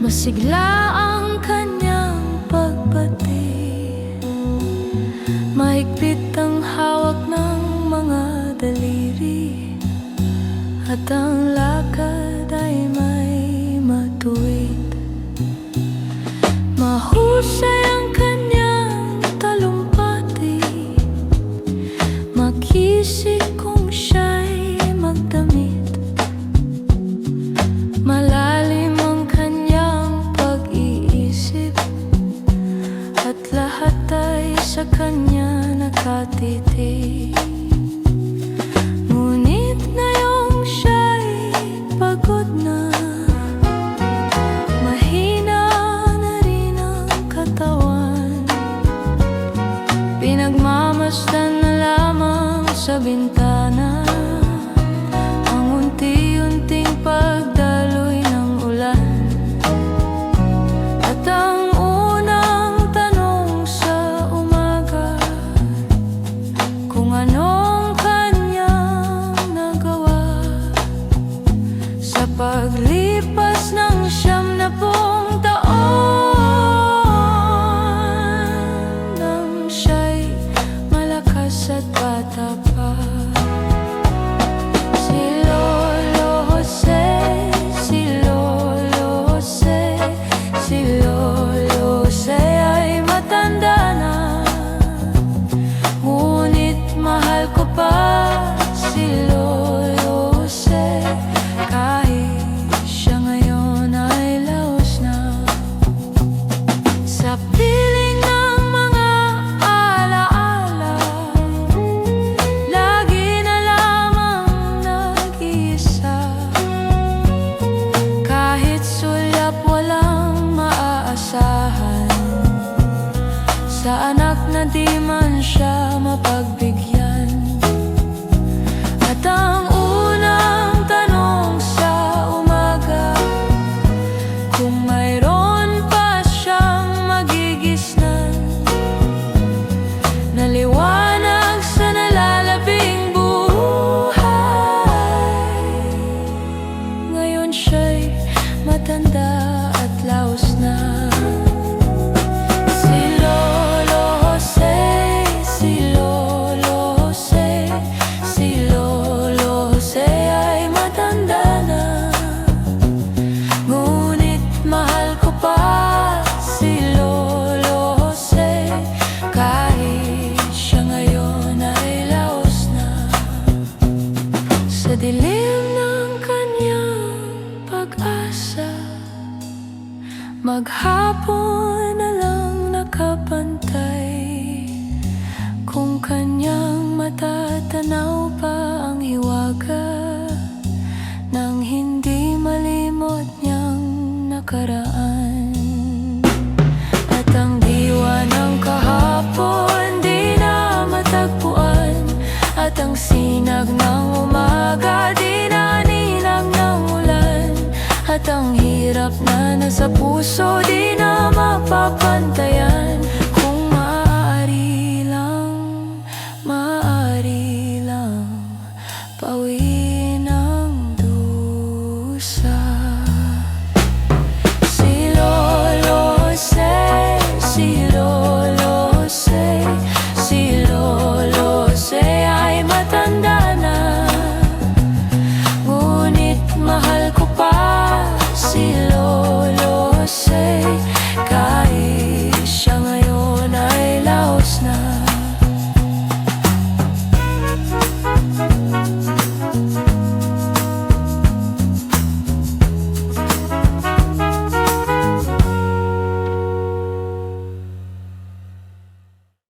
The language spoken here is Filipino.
Masigla ang kanyang pagbati, mahigpit ang hawak ng mga daliri, at ang lakad ay may matuwid. Mahusay ang kanyang talumpati, makisig kung siya'y magdamit. Malalim ang kanyang pag-iisip, at lahat ay sa kanya nakatitig. Ngunit ngayong siya'y pagod na, mahina na rin ang katawan, pinagmamasdan na lamang sa bintana ang unti-unting pagdaloy ng ulan. At ang unang tanong sa umaga, kung anong kanyang nagawa sa paglipas ng 70 taon, nang siya'y malakas at bata pa. Sa anak na di man siya mapagbigyan. At ang unang tanong sa umaga, kung mayroon pa siyang magigisnan, naliwanag sa nalalabing buhay. Ngayon siya'y matanda at laos na. Sa dilim ng kanyang pag-asa, maghapon na lang nakapantay, kung kanyang matatanaw pa ang hiwaga ng hindi malimot niyang nakaraan. At ang diwa ng kahapon di na matagpuan, at ang sinag ng umaga di na ninang ng ulan, at ang hirap na nasa puso di na mapapagpuan.